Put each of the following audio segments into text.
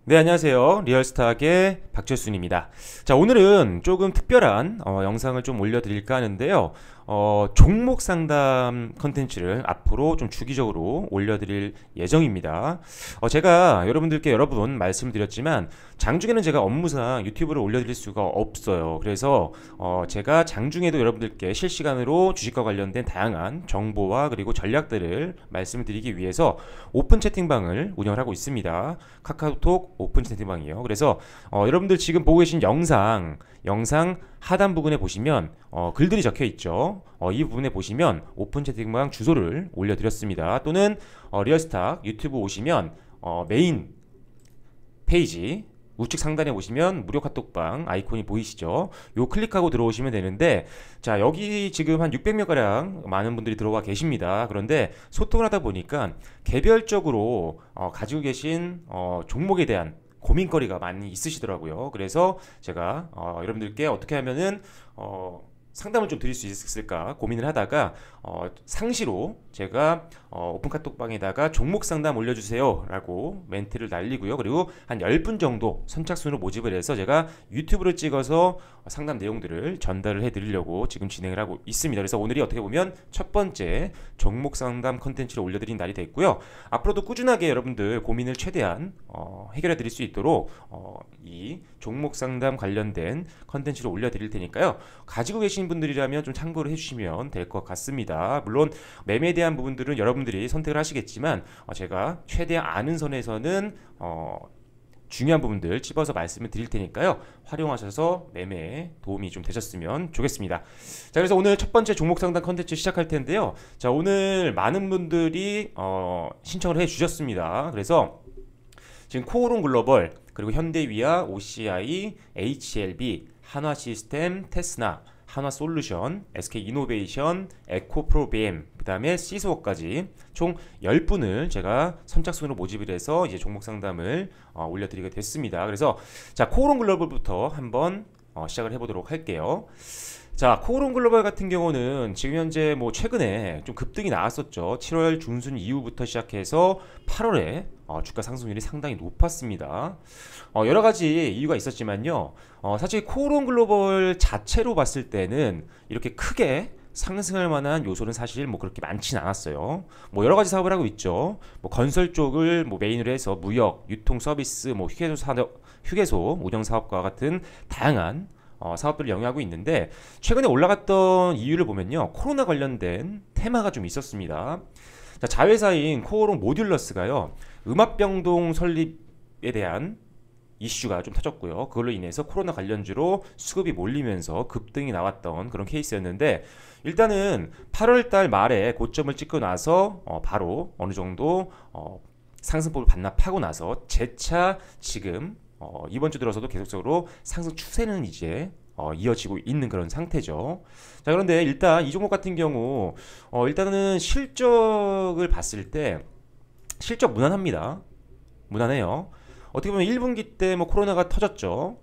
네, 안녕하세요. 리얼스탁의 박철순입니다. 자, 오늘은 조금 특별한 영상을 좀 올려드릴까 하는데요. 종목 상담 컨텐츠를 앞으로 좀 주기적으로 올려드릴 예정입니다. 제가 여러분들께 여러 번 말씀드렸지만 장중에는 제가 업무상 유튜브를 올려드릴 수가 없어요. 그래서 제가 장중에도 여러분들께 실시간으로 주식과 관련된 다양한 정보와 그리고 전략들을 말씀을 드리기 위해서 오픈 채팅방을 운영을 하고 있습니다. 카카오톡 오픈 채팅방이요. 그래서 여러분들 지금 보고 계신 영상 하단 부분에 보시면 글들이 적혀 있죠. 이 부분에 보시면 오픈 채팅방 주소를 올려드렸습니다. 또는 리얼스탁 유튜브 오시면 메인 페이지 우측 상단에 보시면 무료 카톡방 아이콘이 보이시죠? 요 클릭하고 들어오시면 되는데, 자, 여기 지금 한 600명가량 많은 분들이 들어와 계십니다. 그런데 소통을 하다 보니까 개별적으로 가지고 계신 종목에 대한 고민거리가 많이 있으시더라고요. 그래서 제가 여러분들께 어떻게 하면은 상담을 좀 드릴 수 있을까 고민을 하다가 상시로 제가 오픈 카톡방에다가 종목 상담 올려주세요 라고 멘트를 날리고요. 그리고 한 10분 정도 선착순으로 모집을 해서 제가 유튜브를 찍어서 상담 내용들을 전달을 해드리려고 지금 진행을 하고 있습니다. 그래서 오늘이 어떻게 보면 첫 번째 종목 상담 컨텐츠를 올려드린 날이 됐고요. 앞으로도 꾸준하게 여러분들 고민을 최대한 해결해 드릴 수 있도록 이 종목 상담 관련된 컨텐츠를 올려드릴 테니까요. 가지고 계신 분들이라면 좀 참고를 해주시면 될 것 같습니다. 물론 매매에 대한 부분들은 여러분들이 선택을 하시겠지만 제가 최대한 아는 선에서는 중요한 부분들 집어서 말씀을 드릴 테니까요. 활용하셔서 매매에 도움이 좀 되셨으면 좋겠습니다. 자, 그래서 오늘 첫 번째 종목 상담 컨텐츠 시작할 텐데요. 자, 오늘 많은 분들이 신청을 해 주셨습니다. 그래서 지금 코오롱 글로벌, 그리고 현대위아, OCI, HLB, 한화시스템, 테스나, 한화솔루션, SK이노베이션, 에코프로비엠, 그 다음에 시스워까지 총 10분을 제가 선착순으로 모집을 해서 이제 종목 상담을 올려드리게 됐습니다. 그래서 자, 코오롱 글로벌부터 한번 시작을 해보도록 할게요. 자, 코오롱 글로벌 같은 경우는 지금 현재 뭐 최근에 좀 급등이 나왔었죠. 7월 중순 이후부터 시작해서 8월에 주가 상승률이 상당히 높았습니다. 여러 가지 이유가 있었지만요. 사실 코오롱 글로벌 자체로 봤을 때는 이렇게 크게 상승할 만한 요소는 사실 뭐 그렇게 많진 않았어요. 뭐 여러 가지 사업을 하고 있죠. 뭐 건설 쪽을 뭐 메인으로 해서 무역, 유통 서비스, 뭐 휴게소 운영 사업과 같은 다양한 사업들을 영위하고 있는데, 최근에 올라갔던 이유를 보면요, 코로나 관련된 테마가 좀 있었습니다. 자, 자회사인 코오롱 모듈러스가요, 음압병동 설립에 대한 이슈가 좀 터졌고요. 그걸로 인해서 코로나 관련주로 수급이 몰리면서 급등이 나왔던 그런 케이스였는데, 일단은 8월달 말에 고점을 찍고 나서 바로 어느 정도 상승폭을 반납하고 나서 재차 지금 이번 주 들어서도 계속적으로 상승 추세는 이제 이어지고 있는 그런 상태죠. 자, 그런데 일단 이 종목 같은 경우 일단은 실적을 봤을 때 실적 무난합니다. 무난해요. 어떻게 보면 1분기 때 뭐 코로나가 터졌죠.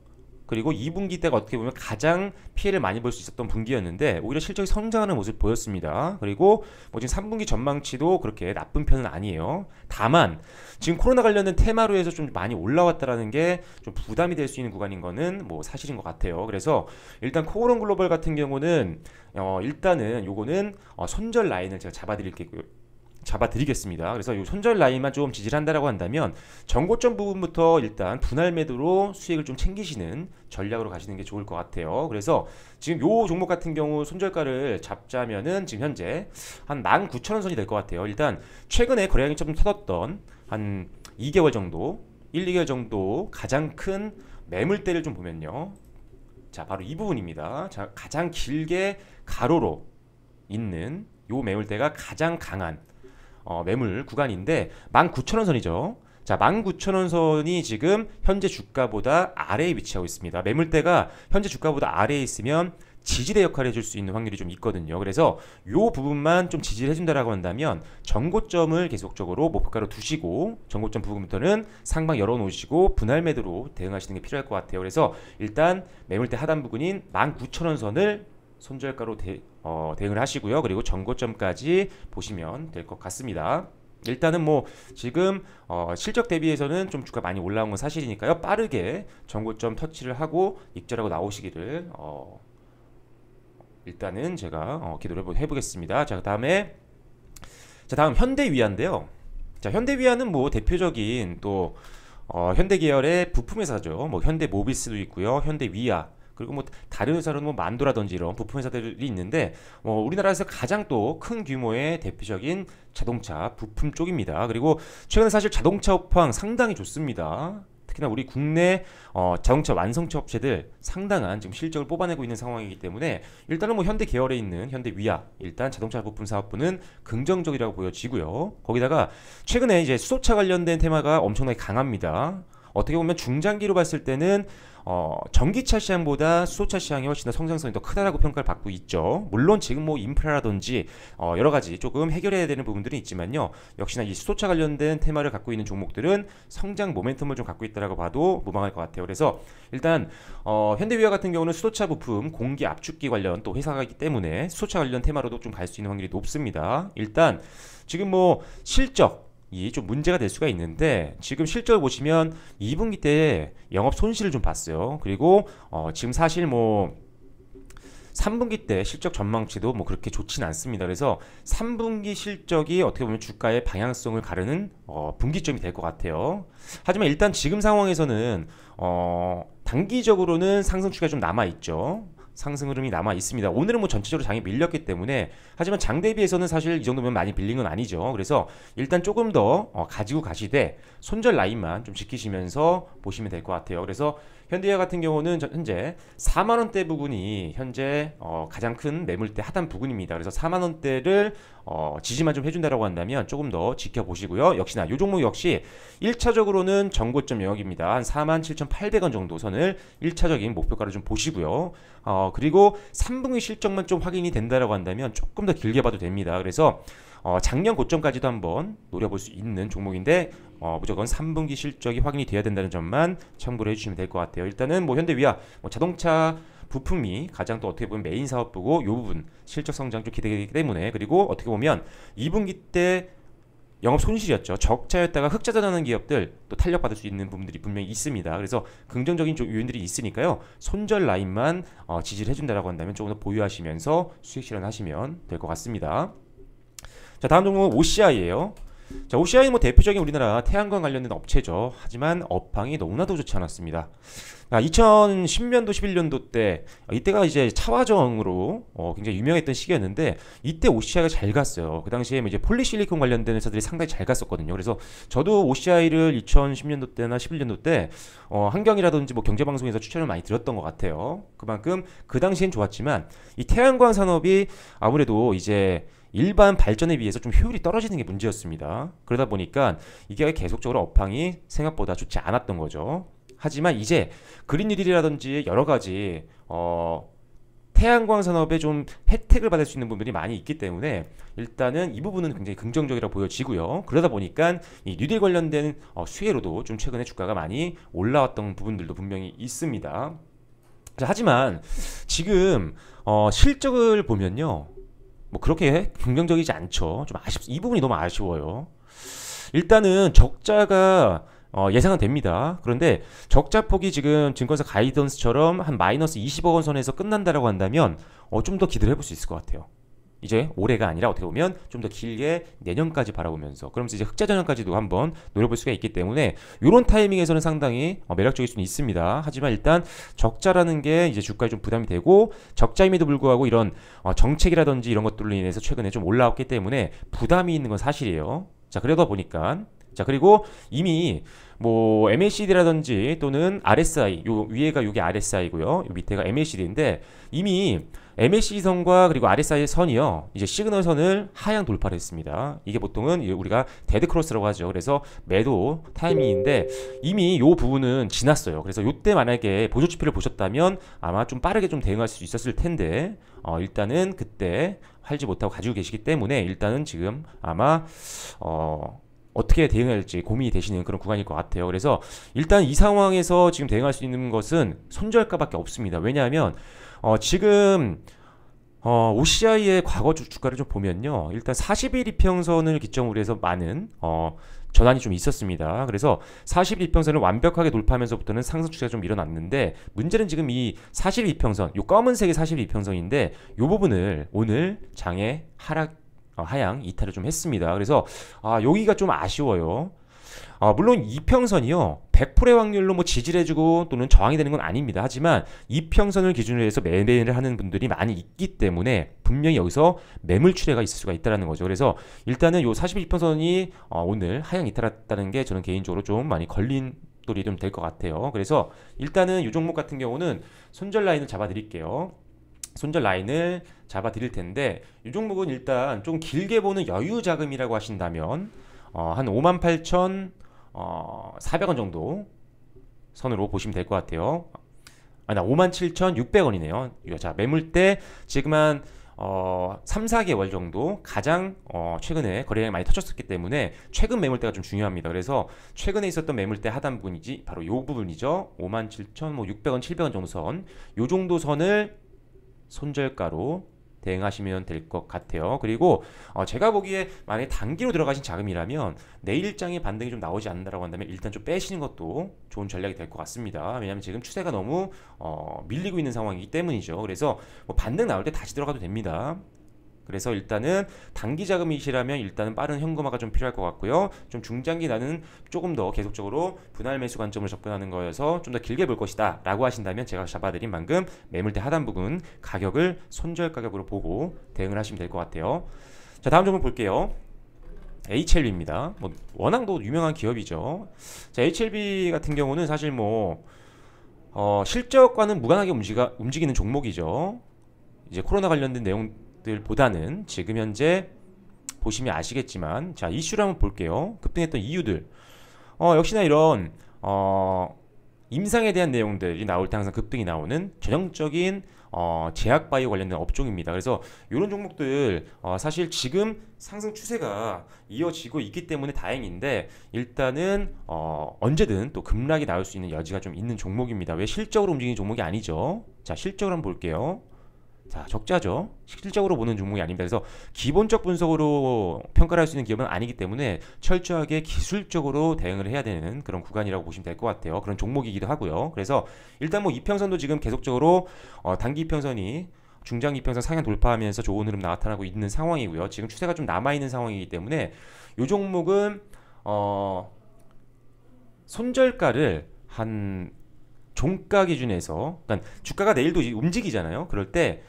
그리고 2분기 때가 어떻게 보면 가장 피해를 많이 볼 수 있었던 분기였는데 오히려 실적이 성장하는 모습을 보였습니다. 그리고 뭐 지금 3분기 전망치도 그렇게 나쁜 편은 아니에요. 다만 지금 코로나 관련된 테마로 해서 좀 많이 올라왔다라는 게 좀 부담이 될 수 있는 구간인 거는 뭐 사실인 것 같아요. 그래서 일단 코오롱 글로벌 같은 경우는 일단은 요거는 손절 라인을 제가 잡아드리겠습니다. 그래서 이 손절 라인만 좀 지지를 한다라고 한다면 전고점 부분부터 일단 분할 매도로 수익을 좀 챙기시는 전략으로 가시는 게 좋을 것 같아요. 그래서 지금 요 종목 같은 경우 손절가를 잡자면은 지금 현재 한 19,000원 선이 될 것 같아요. 일단 최근에 거래량이 좀 터졌던 한 2개월 정도, 1, 2개월 정도 가장 큰 매물대를 좀 보면요. 자, 바로 이 부분입니다. 자, 가장 길게 가로로 있는 요 매물대가 가장 강한 매물 구간인데 19,000원 선이죠. 자, 19,000원 선이 지금 현재 주가보다 아래에 위치하고 있습니다. 매물대가 현재 주가보다 아래에 있으면 지지대 역할을 해줄 수 있는 확률이 좀 있거든요. 그래서 요 부분만 좀 지지를 해준다라고 한다면 전고점을 계속적으로 목표가로 두시고 전고점 부분부터는 상방 열어놓으시고 분할 매도로 대응하시는 게 필요할 것 같아요. 그래서 일단 매물대 하단 부근인 19,000원 선을 손절가로 대응을 하시고요. 그리고 전고점까지 보시면 될 것 같습니다. 일단은 뭐 지금 실적 대비해서는 좀 주가 많이 올라온 건 사실이니까요. 빠르게 전고점 터치를 하고 익절하고 나오시기를 일단은 제가 기도를 해보겠습니다. 자, 다음 현대위아인데요. 자, 현대위아는 뭐 대표적인 또 현대 계열의 부품 회사죠. 뭐 현대모비스도 있고요, 현대위아, 그리고 뭐 다른 회사로는 뭐 만도라든지 이런 부품 회사들이 있는데 우리나라에서 가장 또 큰 규모의 대표적인 자동차 부품 쪽입니다. 그리고 최근에 사실 자동차 업황 상당히 좋습니다. 특히나 우리 국내 자동차 완성차 업체들 상당한 지금 실적을 뽑아내고 있는 상황이기 때문에 일단은 뭐 현대 계열에 있는 현대위아, 일단 자동차 부품 사업부는 긍정적이라고 보여지고요. 거기다가 최근에 이제 수소차 관련된 테마가 엄청나게 강합니다. 어떻게 보면 중장기로 봤을 때는 전기차 시장보다 수소차 시장이 훨씬 더 성장성이 더 크다라고 평가를 받고 있죠. 물론 지금 뭐 인프라라든지 여러 가지 조금 해결해야 되는 부분들이 있지만요. 역시나 이 수소차 관련된 테마를 갖고 있는 종목들은 성장 모멘텀을 좀 갖고 있다라고 봐도 무방할 것 같아요. 그래서 일단 현대위아 같은 경우는 수소차 부품 공기 압축기 관련 또 회사이기 때문에 수소차 관련 테마로도 좀 갈 수 있는 확률이 높습니다. 일단 지금 뭐 실적 이 좀 문제가 될 수가 있는데 지금 실적을 보시면 2분기 때 영업 손실을 좀 봤어요. 그리고 지금 사실 뭐 3분기 때 실적 전망치도 뭐 그렇게 좋지는 않습니다. 그래서 3분기 실적이 어떻게 보면 주가의 방향성을 가르는 분기점이 될 것 같아요. 하지만 일단 지금 상황에서는 단기적으로는 상승 추세가 좀 남아 있죠. 상승 흐름이 남아 있습니다. 오늘은 뭐 전체적으로 장이 밀렸기 때문에, 하지만 장 대비해서는 사실 이 정도면 많이 밀린 건 아니죠. 그래서 일단 조금 더 가지고 가시되 손절 라인만 좀 지키시면서 보시면 될 것 같아요. 그래서 현대위아 같은 경우는 현재 4만 원대 부근이 현재 가장 큰 매물대 하단 부근입니다. 그래서 4만 원대를 지지만 좀 해준다라고 한다면 조금 더 지켜보시고요. 역시나 이 종목 역시 1차적으로는 전고점 영역입니다. 한 47,800원 정도 선을 1차적인 목표가로 좀 보시고요. 그리고 3분기 실적만 좀 확인이 된다라고 한다면 조금 더 길게 봐도 됩니다. 그래서 작년 고점까지도 한번 노려볼 수 있는 종목인데 무조건 3분기 실적이 확인이 돼야 된다는 점만 참고를 해주시면 될 것 같아요. 일단은 뭐 현대위아 자동차 부품이 가장 또 어떻게 보면 메인 사업부고 이 부분 실적 성장 좀 기대되기 때문에, 그리고 어떻게 보면 2분기 때 영업 손실이었죠. 적자였다가 흑자 전환하는 기업들 또 탄력받을 수 있는 부분들이 분명히 있습니다. 그래서 긍정적인 요인들이 있으니까요. 손절 라인만 지지를 해준다라고 한다면 조금 더 보유하시면서 수익 실현하시면 될 것 같습니다. 자, 다음 종목은 OCI예요. 자, OCI는 뭐 대표적인 우리나라 태양광 관련된 업체죠. 하지만 업황이 너무나도 좋지 않았습니다. 2010년도 11년도 때 이때가 이제 차화정으로 굉장히 유명했던 시기였는데 이때 OCI가 잘 갔어요. 그 당시에 이제 폴리실리콘 관련된 회사들이 상당히 잘 갔었거든요. 그래서 저도 OCI를 2010년도 때나 11년도 때 한경이라든지 뭐 경제방송에서 추천을 많이 드렸던 것 같아요. 그만큼 그 당시엔 좋았지만 이 태양광 산업이 아무래도 이제 일반 발전에 비해서 좀 효율이 떨어지는 게 문제였습니다. 그러다 보니까 이게 계속적으로 업황이 생각보다 좋지 않았던 거죠. 하지만 이제 그린뉴딜이라든지 여러 가지 태양광 산업에 좀 혜택을 받을 수 있는 부분들이 많이 있기 때문에 일단은 이 부분은 굉장히 긍정적이라고 보여지고요. 그러다 보니까 이 뉴딜 관련된 수혜로도 좀 최근에 주가가 많이 올라왔던 부분들도 분명히 있습니다. 자, 하지만 지금 실적을 보면요, 뭐 그렇게 긍정적이지 않죠. 좀 이 부분이 너무 아쉬워요. 일단은 적자가 예상은 됩니다. 그런데 적자 폭이 지금 증권사 가이던스처럼 한 마이너스 20억 원 선에서 끝난다라고 한다면 좀 더 기대를 해볼 수 있을 것 같아요. 이제 올해가 아니라 어떻게 보면 좀 더 길게 내년까지 바라보면서, 그러면서 이제 흑자 전환까지도 한번 노려볼 수가 있기 때문에 이런 타이밍에서는 상당히 매력적일 수는 있습니다. 하지만 일단 적자라는 게 이제 주가에 좀 부담이 되고, 적자임에도 불구하고 이런 정책이라든지 이런 것들로 인해서 최근에 좀 올라왔기 때문에 부담이 있는 건 사실이에요. 자, 그러다 보니까 그리고 이미 뭐 MACD라든지 또는 RSI, 요 위에가 요게 RSI고요. 요 밑에가 MACD인데 이미 MACD 선과 그리고 RSI 선이요, 이제 시그널 선을 하향 돌파를 했습니다. 이게 보통은 우리가 데드 크로스라고 하죠. 그래서 매도 타이밍인데 이미 요 부분은 지났어요. 그래서 요때 만약에 보조 지표를 보셨다면 아마 좀 빠르게 좀 대응할 수 있었을 텐데 일단은 그때 할지 못하고 가지고 계시기 때문에 일단은 지금 아마 어떻게 대응해야 할지 고민이 되시는 그런 구간일 것 같아요. 그래서 일단 이 상황에서 지금 대응할 수 있는 것은 손절가밖에 없습니다. 왜냐하면 지금 OCI의 과거 주가를 좀 보면요. 일단 40일 이평선을 기점으로 해서 많은 전환이 좀 있었습니다. 그래서 40일 이평선을 완벽하게 돌파하면서부터는 상승 추세가 좀 일어났는데 문제는 지금 이 40일 이평선, 요 검은색이 40일 이평선인데 요 부분을 오늘 장에 하향 이탈을 좀 했습니다. 그래서 여기가 좀 아쉬워요. 물론 이평선이요 100%의 확률로 뭐 지지를 해주고 또는 저항이 되는 건 아닙니다. 하지만 이평선을 기준으로 해서 매매를 하는 분들이 많이 있기 때문에 분명히 여기서 매물 출회가 있을 수가 있다는 거죠. 그래서 일단은 요 41평선이 오늘 하향 이탈했다는 게 저는 개인적으로 좀 많이 걸린 돌이 좀 될 것 같아요. 그래서 일단은 이 종목 같은 경우는 손절 라인을 잡아 드릴게요. 손절 라인을 잡아 드릴 텐데 이 종목은 일단 좀 길게 보는 여유 자금이라고 하신다면 한 58,400원 정도 선으로 보시면 될 것 같아요. 57,600원이네요. 자, 매물대 지금 한 3, 4개월 정도 가장 최근에 거래량이 많이 터졌었기 때문에 최근 매물대가 좀 중요합니다. 그래서 최근에 있었던 매물대 하단 부분이지 바로 요 부분이죠. 57,600원, 700원 정도 선. 요 정도 선을 손절가로 대응하시면 될 것 같아요. 그리고 제가 보기에 만약에 단기로 들어가신 자금이라면 내일장의 반등이 좀 나오지 않는다고 한다면 일단 좀 빼시는 것도 좋은 전략이 될 것 같습니다. 왜냐하면 지금 추세가 너무 밀리고 있는 상황이기 때문이죠. 그래서 뭐 반등 나올 때 다시 들어가도 됩니다. 그래서 일단은 단기 자금이시라면 일단은 빠른 현금화가 좀 필요할 것 같고요. 좀 중장기 나는 조금 더 계속적으로 분할 매수 관점으로 접근하는 거여서 좀 더 길게 볼 것이다 라고 하신다면 제가 잡아드린 방금 매물대 하단 부분 가격을 손절 가격으로 보고 대응을 하시면 될 것 같아요. 자, 다음 종목 볼게요. HLB입니다. 뭐 워낙 또 유명한 기업이죠. 자, HLB 같은 경우는 사실 뭐 실적과는 무관하게 움직이는 종목이죠. 이제 코로나 관련된 내용 보다는 지금 현재 보시면 아시겠지만 자, 이슈를 한번 볼게요. 급등했던 이유들 역시나 이런 임상에 대한 내용들이 나올 때 항상 급등이 나오는 전형적인 제약바이오 관련된 업종입니다. 그래서 이런 종목들 사실 지금 상승 추세가 이어지고 있기 때문에 다행인데 일단은 언제든 또 급락이 나올 수 있는 여지가 좀 있는 종목입니다. 왜 실적으로 움직이는 종목이 아니죠. 자, 실적으로 한번 볼게요. 자, 적자죠. 실질적으로 보는 종목이 아닙니다. 그래서 기본적 분석으로 평가를 할 수 있는 기업은 아니기 때문에 철저하게 기술적으로 대응을 해야 되는 그런 구간이라고 보시면 될 것 같아요. 그런 종목이기도 하고요. 그래서 일단 뭐 이평선도 지금 계속적으로 단기 이평선이 중장기 이평선 상향 돌파하면서 좋은 흐름 나타나고 있는 상황이고요. 지금 추세가 좀 남아있는 상황이기 때문에 이 종목은 손절가를 한 종가 기준에서, 그러니까 주가가 내일도 움직이잖아요. 그럴 때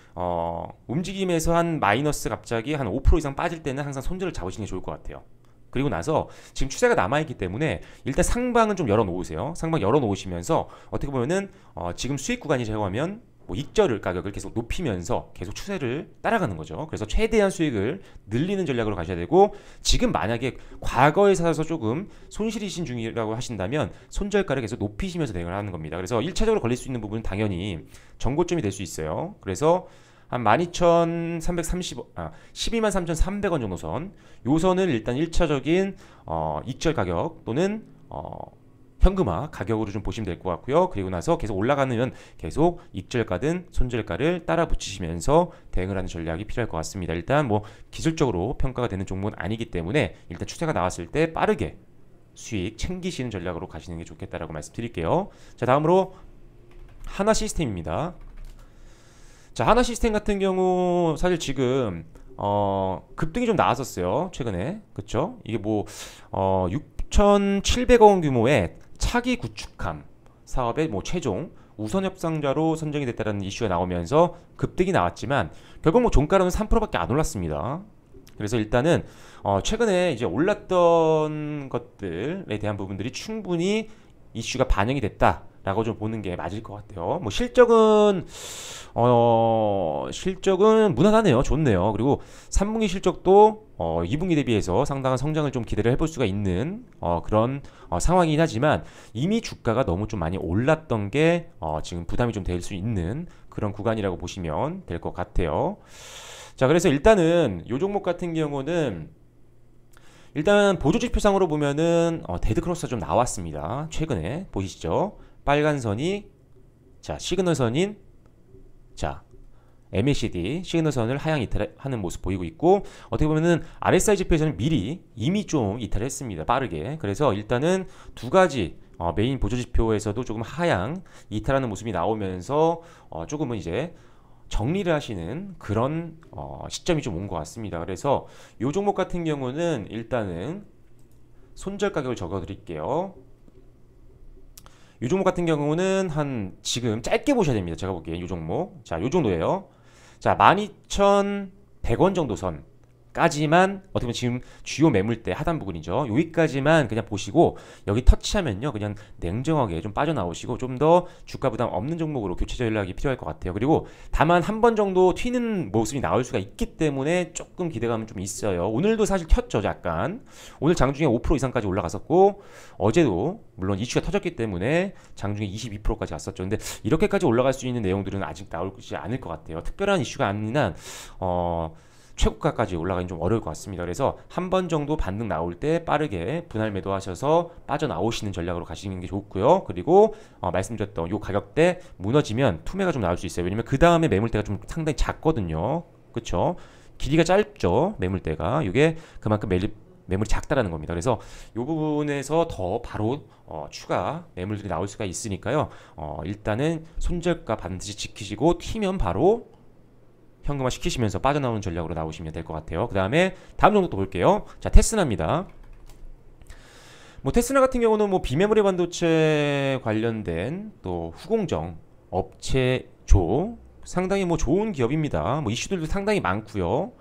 움직임에서 한 마이너스 갑자기 한 5% 이상 빠질 때는 항상 손절을 잡으시는 게 좋을 것 같아요. 그리고 나서 지금 추세가 남아있기 때문에 일단 상방은 좀 열어놓으세요. 상방 열어놓으시면서 어떻게 보면은 지금 수익 구간이라고 하면 뭐 익절 가격을 계속 높이면서 계속 추세를 따라가는 거죠. 그래서 최대한 수익을 늘리는 전략으로 가셔야 되고, 지금 만약에 과거에 사서 조금 손실이신 중이라고 하신다면 손절가를 계속 높이시면서 대응을 하는 겁니다. 그래서 1차적으로 걸릴 수 있는 부분은 당연히 정고점이 될 수 있어요. 그래서 한 123,300원 정도 선, 요 선을 일단 1차적인 익절 가격 또는 현금화 가격으로 좀 보시면 될 것 같고요. 그리고 나서 계속 올라가면 계속 익절가든 손절가를 따라 붙이시면서 대응을 하는 전략이 필요할 것 같습니다. 일단 뭐 기술적으로 평가가 되는 종목은 아니기 때문에 일단 추세가 나왔을 때 빠르게 수익 챙기시는 전략으로 가시는 게 좋겠다라고 말씀드릴게요. 자, 다음으로 하나시스템입니다. 자, 하나시스템 같은 경우 사실 지금 급등이 좀 나왔었어요. 최근에. 그쵸? 이게 뭐 6,700억 원 규모의 차기 구축함 사업의 뭐 최종 우선 협상자로 선정이 됐다는 이슈가 나오면서 급등이 나왔지만 결국 뭐 종가로는 3%밖에 안 올랐습니다. 그래서 일단은 최근에 이제 올랐던 것들에 대한 부분들이 충분히 이슈가 반영이 됐다라고 좀 보는 게 맞을 것 같아요. 뭐 실적은 무난하네요. 좋네요. 그리고 3분기 실적도 2분기 대비해서 상당한 성장을 좀 기대를 해볼 수가 있는 그런 상황이긴 하지만 이미 주가가 너무 좀 많이 올랐던 게 지금 부담이 좀 될 수 있는 그런 구간이라고 보시면 될 것 같아요. 자, 그래서 일단은 이 종목 같은 경우는 일단 보조지표상으로 보면은 데드크로스가 좀 나왔습니다. 최근에 보이시죠? 빨간 선이 자 시그널선인 자 MACD 시그널선을 하향 이탈하는 모습 보이고 있고, 어떻게 보면은 RSI 지표에서는 미리 이미 좀 이탈했습니다. 빠르게. 그래서 일단은 두 가지 메인 보조 지표에서도 조금 하향 이탈하는 모습이 나오면서 조금은 이제 정리를 하시는 그런 시점이 좀 온 것 같습니다. 그래서 이 종목 같은 경우는 일단은 손절 가격을 적어 드릴게요. 이 종목 같은 경우는 한 지금 짧게 보셔야 됩니다. 제가 보기엔 이 종목, 자, 요 정도예요. 자, 12,100원 정도 선까지만 어떻게 보면 지금 주요 매물대 하단 부분이죠. 여기까지만 그냥 보시고 여기 터치하면요, 그냥 냉정하게 좀 빠져나오시고 좀 더 주가 부담 없는 종목으로 교체 전략이 필요할 것 같아요. 그리고 다만 한 번 정도 튀는 모습이 나올 수가 있기 때문에 조금 기대감은 좀 있어요. 오늘도 사실 튀었죠, 약간. 오늘 장중에 5% 이상까지 올라갔었고, 어제도 물론 이슈가 터졌기 때문에 장중에 22%까지 갔었죠. 근데 이렇게까지 올라갈 수 있는 내용들은 아직 나오지 않을 것 같아요. 특별한 이슈가 아닌 한 최고가까지 올라가긴 좀 어려울 것 같습니다. 그래서 한 번 정도 반등 나올 때 빠르게 분할 매도하셔서 빠져나오시는 전략으로 가시는 게 좋고요. 그리고 말씀드렸던 요 가격대 무너지면 투매가 좀 나올 수 있어요. 왜냐면 그 다음에 매물대가 좀 상당히 작거든요. 그쵸? 길이가 짧죠, 매물대가. 이게 그만큼 매물이 작다라는 겁니다. 그래서 이 부분에서 더 바로 추가 매물들이 나올 수가 있으니까요. 일단은 손절가 반드시 지키시고 튀면 바로 현금화 시키시면서 빠져나오는 전략으로 나오시면 될 것 같아요. 그 다음에 다음 종목도 볼게요. 자, 테스나입니다. 뭐 테스나 같은 경우는 뭐 비메모리 반도체 관련된 또 후공정 업체조 상당히 뭐 좋은 기업입니다. 뭐 이슈들도 상당히 많고요.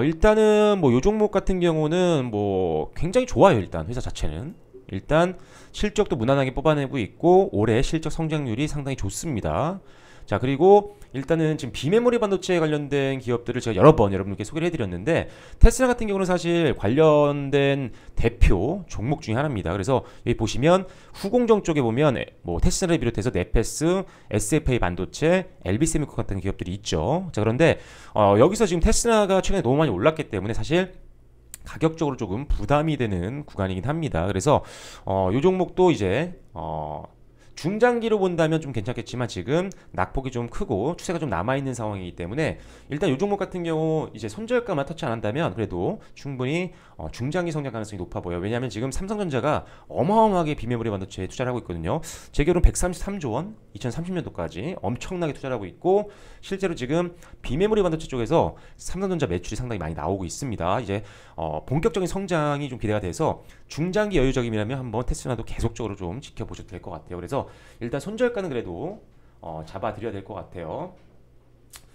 일단은 뭐 요 종목 같은 경우는 뭐 굉장히 좋아요. 일단 회사 자체는 일단 실적도 무난하게 뽑아내고 있고 올해 실적 성장률이 상당히 좋습니다. 자, 그리고 일단은 지금 비메모리 반도체에 관련된 기업들을 제가 여러 번 여러분께 소개를 해드렸는데, 테스라 같은 경우는 사실 관련된 대표 종목 중에 하나입니다. 그래서 여기 보시면 후공정 쪽에 보면 뭐 테스라를 비롯해서 네페스, SFA 반도체, LB세미콘 같은 기업들이 있죠. 자, 그런데 여기서 지금 테스라가 최근에 너무 많이 올랐기 때문에 사실 가격적으로 조금 부담이 되는 구간이긴 합니다. 그래서 이 종목도 이제 중장기로 본다면 좀 괜찮겠지만 지금 낙폭이 좀 크고 추세가 좀 남아있는 상황이기 때문에 일단 이 종목 같은 경우 이제 손절가만 터치 안 한다면 그래도 충분히 중장기 성장 가능성이 높아 보여요. 왜냐하면 지금 삼성전자가 어마어마하게 비메모리 반도체에 투자를 하고 있거든요. 재계로는 133조 원 2030년도까지 엄청나게 투자를 하고 있고, 실제로 지금 비메모리 반도체 쪽에서 삼성전자 매출이 상당히 많이 나오고 있습니다. 이제 본격적인 성장이 좀 기대가 돼서 중장기 여유적이라면 한번 테스라도 계속적으로 좀 지켜보셔도 될 것 같아요. 그래서 일단 손절가는 그래도 잡아드려야 될 것 같아요.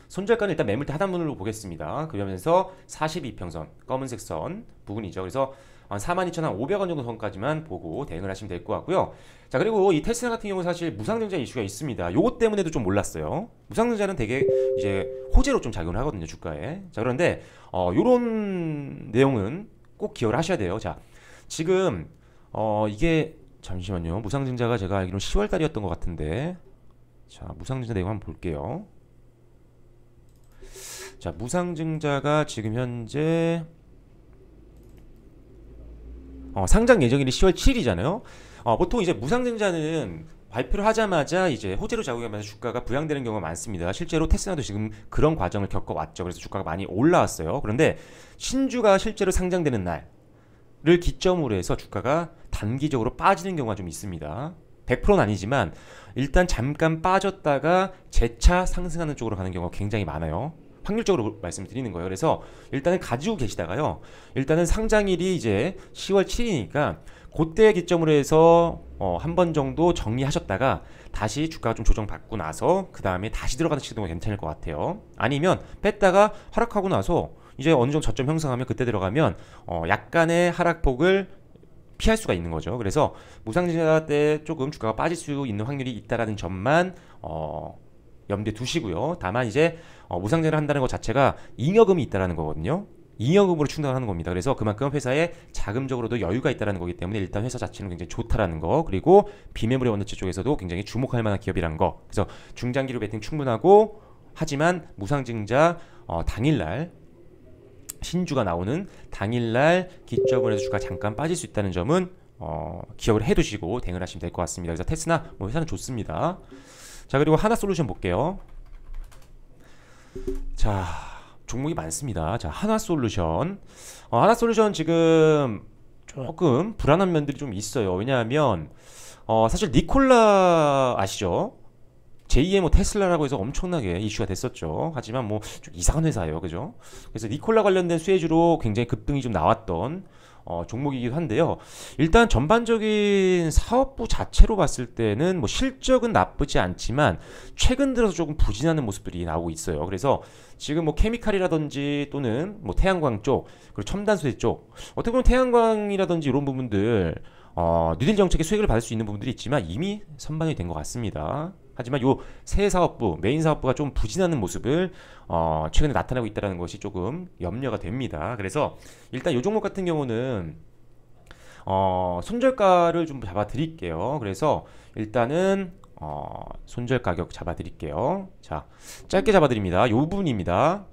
손절가는 일단 매물대 하단문으로 보겠습니다. 그러면서 42평선 검은색 선 부분이죠. 그래서 42,500원 정도 선까지만 보고 대응을 하시면 될 것 같고요. 자, 그리고 이 테스라 같은 경우 사실 무상증자 이슈가 있습니다. 요것 때문에도 좀 몰랐어요. 무상증자는 되게 이제 호재로 좀 작용을 하거든요, 주가에. 자, 그런데 요런 내용은 꼭 기억을 하셔야 돼요. 자, 지금 이게 잠시만요. 무상증자가 제가 알기로는 10월 달이었던 것 같은데, 자, 무상증자 내용 한번 볼게요. 자, 무상증자가 지금 현재 상장 예정일이 10월 7일이잖아요. 보통 이제 무상증자는 발표를 하자마자 이제 호재로 작용하면서 주가가 부양되는 경우가 많습니다. 실제로 테스라도 지금 그런 과정을 겪어왔죠. 그래서 주가가 많이 올라왔어요. 그런데 신주가 실제로 상장되는 날을 기점으로 해서 주가가 단기적으로 빠지는 경우가 좀 있습니다. 100%는 아니지만 일단 잠깐 빠졌다가 재차 상승하는 쪽으로 가는 경우가 굉장히 많아요. 확률적으로 말씀드리는 거예요. 그래서 일단은 가지고 계시다가요, 일단은 상장일이 이제 10월 7일이니까 그때 기점으로 해서 한 번 정도 정리하셨다가 다시 주가가 좀 조정받고 나서 그 다음에 다시 들어가는 시도가 괜찮을 것 같아요. 아니면 뺐다가 하락하고 나서 이제 어느 정도 저점 형성하면 그때 들어가면 약간의 하락폭을 피할 수가 있는 거죠. 그래서 무상증자 때 조금 주가가 빠질 수 있는 확률이 있다라는 점만 염두에 두시고요. 다만 이제 무상증자를 한다는 것 자체가 잉여금이 있다라는 거거든요. 잉여금으로 충당하는 겁니다. 그래서 그만큼 회사에 자금적으로도 여유가 있다라는 거기 때문에 일단 회사 자체는 굉장히 좋다라는 거, 그리고 비메모리 반도체 쪽에서도 굉장히 주목할 만한 기업이라는 거. 그래서 중장기로 베팅 충분하고, 하지만 무상증자 당일날 신주가 나오는 당일날 기점으로 해서 주가 잠깐 빠질 수 있다는 점은 기억을 해두시고 대응을 하시면 될 것 같습니다. 그래서 테스나 뭐 회사는 좋습니다. 자, 그리고 하나솔루션 볼게요. 자, 종목이 많습니다. 자, 하나솔루션. 하나솔루션 지금 조금 불안한 면들이 좀 있어요. 왜냐하면 사실 니콜라 아시죠? 제2의 뭐 테슬라라고 해서 엄청나게 이슈가 됐었죠. 하지만 뭐 좀 이상한 회사예요, 그죠? 그래서 니콜라 관련된 수혜주로 굉장히 급등이 좀 나왔던 종목이기도 한데요. 일단 전반적인 사업부 자체로 봤을 때는 뭐 실적은 나쁘지 않지만 최근 들어서 조금 부진하는 모습들이 나오고 있어요. 그래서 지금 뭐 케미칼이라든지 또는 뭐 태양광 쪽 그리고 첨단 소재 쪽 어떻게 보면 태양광이라든지 이런 부분들 뉴딜 정책의 수혜를 받을 수 있는 부분들이 있지만 이미 선반이 된 것 같습니다. 하지만 요 새 사업부, 메인 사업부가 좀 부진하는 모습을 최근에 나타나고 있다는 것이 조금 염려가 됩니다. 그래서 일단 요 종목 같은 경우는 손절가를 좀 잡아 드릴게요. 그래서 일단은 손절 가격 잡아 드릴게요. 자, 짧게 잡아 드립니다. 요 부분입니다.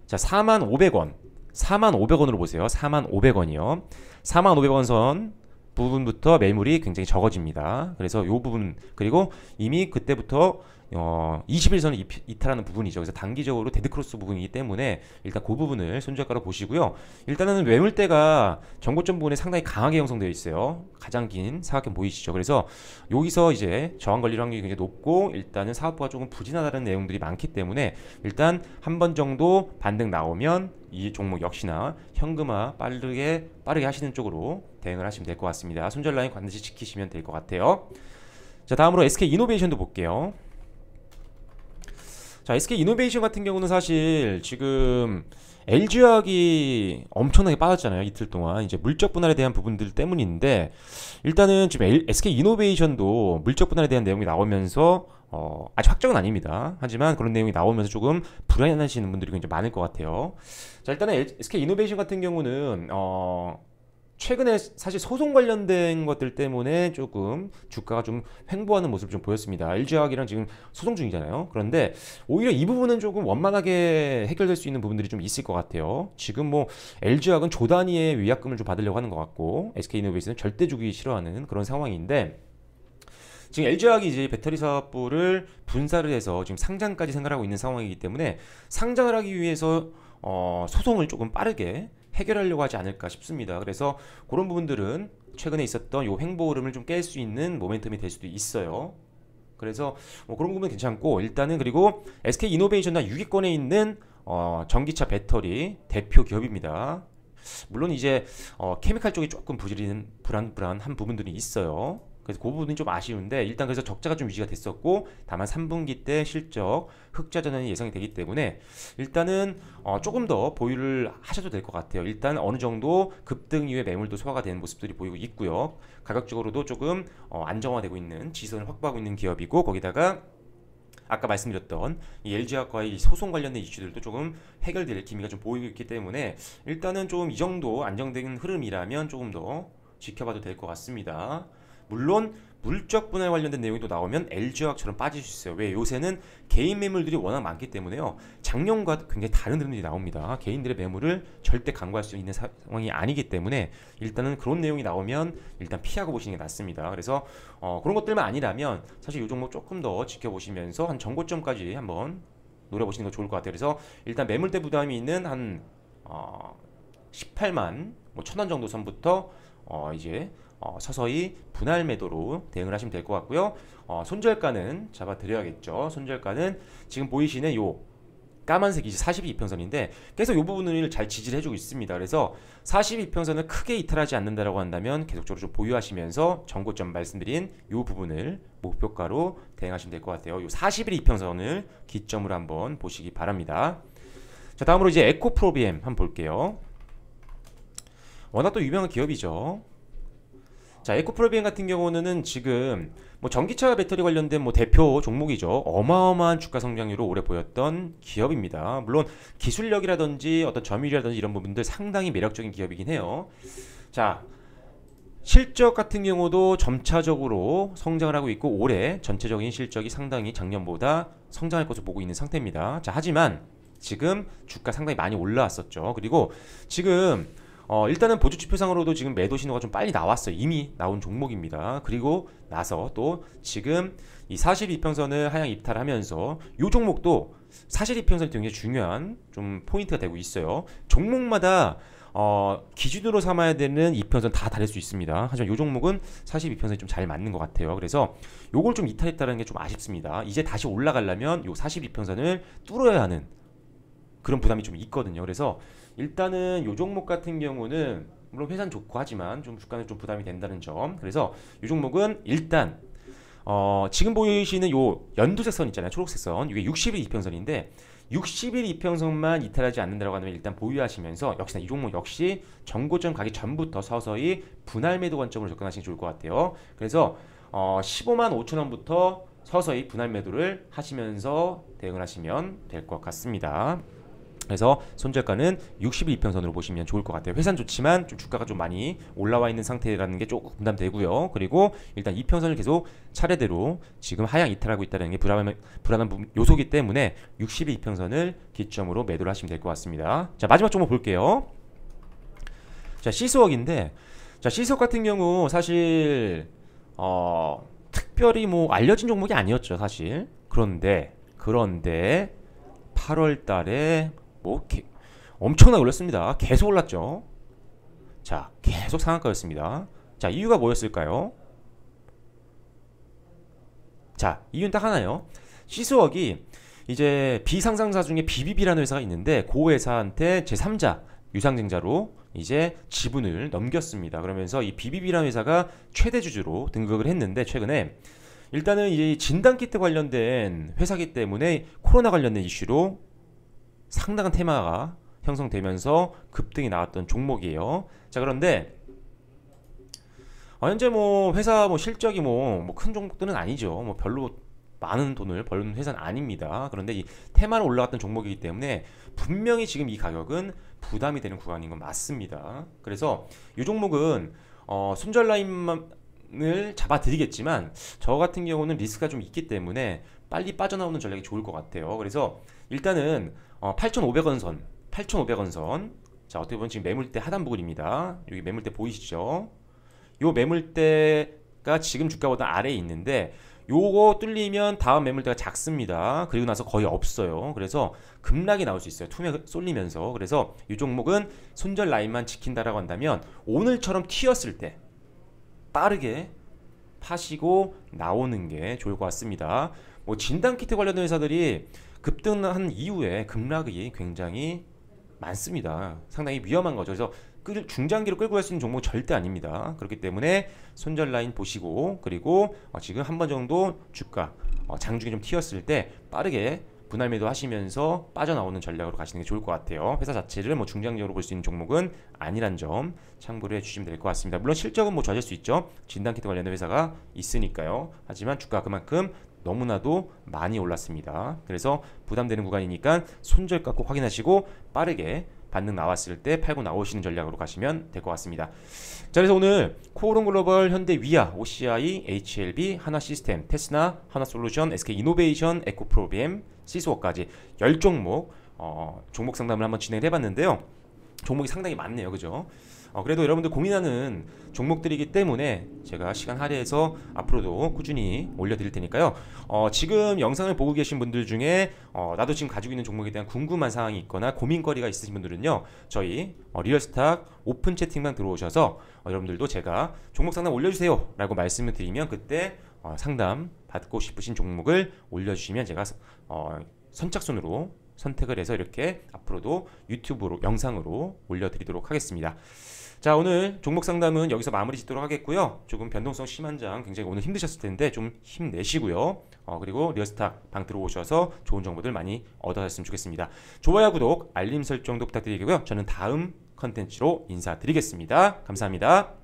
자, 45,500원. 45,500원으로 보세요. 45,500원이요. 45,500원 선 부분부터 매물이 굉장히 적어집니다. 그래서 이 부분 그리고 이미 그때부터 21선을 이탈하는 부분이죠. 그래서 단기적으로 데드크로스 부분이기 때문에 일단 그 부분을 손절가로 보시고요. 일단은 매물대가 전고점 부분에 상당히 강하게 형성되어 있어요. 가장 긴 사각형 보이시죠? 그래서 여기서 이제 저항 걸릴 확률이 굉장히 높고 일단은 사업부가 조금 부진하다는 내용들이 많기 때문에 일단 한 번 정도 반등 나오면 이 종목 역시나 현금화 빠르게 하시는 쪽으로 대응을 하시면 될 것 같습니다. 손절 라인 반드시 지키시면 될 것 같아요. 자, 다음으로 SK이노베이션도 볼게요. 자, SK이노베이션 같은 경우는 사실 지금 LG화학이 엄청나게 빠졌잖아요. 이틀 동안 이제 물적 분할에 대한 부분들 때문인데 일단은 지금 SK이노베이션도 물적 분할에 대한 내용이 나오면서 아직 확정은 아닙니다. 하지만 그런 내용이 나오면서 조금 불안해하시는 분들이 굉장히 많을 것 같아요. 자, 일단은 SK이노베이션 같은 경우는 최근에 사실 소송 관련된 것들 때문에 조금 주가가 좀 횡보하는 모습을 좀 보였습니다. LG화학이랑 지금 소송 중이잖아요. 그런데 오히려 이 부분은 조금 원만하게 해결될 수 있는 부분들이 좀 있을 것 같아요. 지금 뭐 LG화학은 조 단위의 위약금을 좀 받으려고 하는 것 같고 SK이노베이션은 절대 주기 싫어하는 그런 상황인데 지금 LG화학이 이제 배터리 사업부를 분사를 해서 지금 상장까지 생각하고 있는 상황이기 때문에 상장을 하기 위해서 소송을 조금 빠르게 해결하려고 하지 않을까 싶습니다. 그래서 그런 부분들은 최근에 있었던 요 횡보 흐름을 좀 깰 수 있는 모멘텀이 될 수도 있어요. 그래서 뭐 그런 부분은 괜찮고 일단은 그리고 SK이노베이션과 6위권에 있는 전기차 배터리 대표 기업입니다. 물론 이제 케미칼 쪽이 조금 불안한 부분들이 있어요. 그래서 그 부분이 좀 아쉬운데 일단 그래서 적자가 좀 유지가 됐었고 다만 3분기 때 실적 흑자 전환이 예상이 되기 때문에 일단은 조금 더 보유를 하셔도 될 것 같아요. 일단 어느 정도 급등 이후에 매물도 소화가 되는 모습들이 보이고 있고요. 가격적으로도 조금 안정화되고 있는 지선을 확보하고 있는 기업이고 거기다가 아까 말씀드렸던 이 LG화학과의 소송 관련된 이슈들도 조금 해결될 기미가 좀 보이고 있기 때문에 일단은 좀 이 정도 안정된 흐름이라면 조금 더 지켜봐도 될 것 같습니다. 물론 물적 분할 관련된 내용이 또 나오면 LG화학처럼 빠질 수 있어요. 왜? 요새는 개인 매물들이 워낙 많기 때문에요. 작년과 굉장히 다른 흐름들이 나옵니다. 개인들의 매물을 절대 강구할 수 있는 상황이 아니기 때문에 일단은 그런 내용이 나오면 일단 피하고 보시는 게 낫습니다. 그래서 그런 것들만 아니라면 사실 이 종목 조금 더 지켜보시면서 한 전고점까지 한번 노려보시는 거 좋을 것 같아요. 그래서 일단 매물대 부담이 있는 한 18만 뭐 1,000원 정도 선부터 이제 서서히 분할 매도로 대응을 하시면 될 것 같고요. 손절가는 잡아 드려야겠죠. 손절가는 지금 보이시는 요 까만색이 42평선인데 계속 이 부분을 잘 지지를 해주고 있습니다. 그래서 42평선을 크게 이탈하지 않는다라고 한다면 계속적으로 좀 보유하시면서 전고점 말씀드린 이 부분을 목표가로 대응하시면 될 것 같아요. 요 41이평선을 기점으로 한번 보시기 바랍니다. 자, 다음으로 이제 에코프로비엠 한번 볼게요. 워낙 또 유명한 기업이죠. 자, 에코프로비엠 같은 경우는 지금 뭐 전기차 배터리 관련된 뭐 대표 종목이죠. 어마어마한 주가 성장률을 오래 보였던 기업입니다. 물론 기술력이라든지 어떤 점유율이라든지 이런 부분들 상당히 매력적인 기업이긴 해요. 자, 실적 같은 경우도 점차적으로 성장을 하고 있고 올해 전체적인 실적이 상당히 작년보다 성장할 것으로 보고 있는 상태입니다. 자, 하지만 지금 주가 상당히 많이 올라왔었죠. 그리고 지금 일단은 보조지표상으로도 지금 매도 신호가 좀 빨리 나왔어요. 이미 나온 종목입니다. 그리고 나서 또 지금 이 42평선을 하향 이탈하면서 이 종목도 42평선이 굉장히 중요한 좀 포인트가 되고 있어요. 종목마다 기준으로 삼아야 되는 이평선 다 다를 수 있습니다. 하지만 이 종목은 42평선이 좀 잘 맞는 것 같아요. 그래서 요걸 좀 이탈했다는 게 좀 아쉽습니다. 이제 다시 올라가려면 요 42평선을 뚫어야 하는 그런 부담이 좀 있거든요. 그래서 일단은 요 종목 같은 경우는 물론 회사는 좋고 하지만 좀 주가는 좀 부담이 된다는 점. 그래서 이 종목은 일단 지금 보이시는 요 연두색 선 있잖아요. 초록색 선. 이게 60일 이평선인데 60일 이평선만 이탈하지 않는다고 하면 일단 보유하시면서 역시나 이 종목 역시 정고점 가기 전부터 서서히 분할 매도 관점으로 접근하시는 게 좋을 것 같아요. 그래서 15만 5천 원부터 서서히 분할 매도를 하시면서 대응을 하시면 될 것 같습니다. 그래서 손절가는 60일 이평선으로 보시면 좋을 것 같아요. 회사는 좋지만 좀 주가가 좀 많이 올라와 있는 상태라는 게 조금 부담되고요. 그리고 일단 이평선을 계속 차례대로 지금 하향 이탈하고 있다는 게 불안한 요소기 때문에 60일 이평선을 기점으로 매도를 하시면 될 것 같습니다. 자, 마지막 종목 볼게요. 자, 시스웍인데, 자, 시스웍 같은 경우 사실 특별히 뭐 알려진 종목이 아니었죠, 사실. 그런데 8월 달에 뭐 엄청나게 올랐습니다. 계속 올랐죠. 자, 계속 상한가였습니다. 자, 이유가 뭐였을까요? 자, 이유는 딱 하나요. 시스웍이 이제 비상장사 중에 BBB라는 회사가 있는데 그 회사한테 제3자 유상증자로 이제 지분을 넘겼습니다. 그러면서 이 BBB라는 회사가 최대 주주로 등극을 했는데 최근에 일단은 이 진단키트 관련된 회사기 때문에 코로나 관련된 이슈로 상당한 테마가 형성되면서 급등이 나왔던 종목이에요. 자, 그런데 현재 뭐 회사 뭐 실적이 뭐 큰 종목들은 아니죠. 뭐 별로 많은 돈을 버는 회사는 아닙니다. 그런데 이 테마로 올라갔던 종목이기 때문에 분명히 지금 이 가격은 부담이 되는 구간인 건 맞습니다. 그래서 이 종목은 손절 라인을 잡아드리겠지만 저 같은 경우는 리스크가 좀 있기 때문에 빨리 빠져나오는 전략이 좋을 것 같아요. 그래서 일단은 8,500원 선, 8,500원 선. 자, 어떻게 보면 지금 매물대 하단 부분입니다. 여기 매물대 보이시죠? 요 매물대가 지금 주가보다 아래에 있는데 요거 뚫리면 다음 매물대가 작습니다. 그리고 나서 거의 없어요. 그래서 급락이 나올 수 있어요. 투매 쏠리면서. 그래서 이 종목은 손절 라인만 지킨다라고 한다면 오늘처럼 튀었을 때 빠르게 파시고 나오는 게 좋을 것 같습니다. 뭐 진단키트 관련된 회사들이 급등한 이후에 급락이 굉장히 많습니다. 상당히 위험한 거죠. 그래서 중장기로 끌고 갈 수 있는 종목은 절대 아닙니다. 그렇기 때문에 손절 라인 보시고 그리고 지금 한 번 정도 주가 장중에 좀 튀었을 때 빠르게 분할 매도 하시면서 빠져나오는 전략으로 가시는 게 좋을 것 같아요. 회사 자체를 뭐 중장기적으로 볼 수 있는 종목은 아니란 점 참고를 해주시면 될 것 같습니다. 물론 실적은 뭐 좋아질 수 있죠. 진단키트 관련된 회사가 있으니까요. 하지만 주가가 그만큼 너무나도 많이 올랐습니다. 그래서 부담되는 구간이니까 손절가 꼭 확인하시고 빠르게 반등 나왔을 때 팔고 나오시는 전략으로 가시면 될 것 같습니다. 자, 그래서 오늘 코오롱글로벌, 현대위아, OCI, HLB, 하나시스템, 테스나, 하나솔루션, SK이노베이션, 에코프로비엠, 시스웍까지 10종목 종목 상담을 한번 진행을 해봤는데요. 종목이 상당히 많네요. 그죠? 그래도 여러분들 고민하는 종목들이기 때문에 제가 시간 할애해서 앞으로도 꾸준히 올려드릴 테니까요. 지금 영상을 보고 계신 분들 중에 나도 지금 가지고 있는 종목에 대한 궁금한 사항이 있거나 고민거리가 있으신 분들은요. 저희 리얼스탁 오픈 채팅방 들어오셔서 여러분들도 제가 종목 상담 올려주세요 라고 말씀을 드리면 그때 상담 받고 싶으신 종목을 올려주시면 제가 선착순으로 선택을 해서 이렇게 앞으로도 유튜브로 영상으로 올려드리도록 하겠습니다. 자, 오늘 종목 상담은 여기서 마무리 짓도록 하겠고요. 조금 변동성 심한 장 굉장히 오늘 힘드셨을 텐데 좀 힘내시고요. 그리고 리얼스탁 방 들어오셔서 좋은 정보들 많이 얻어가셨으면 좋겠습니다. 좋아요, 구독, 알림 설정도 부탁드리고요. 저는 다음 컨텐츠로 인사드리겠습니다. 감사합니다.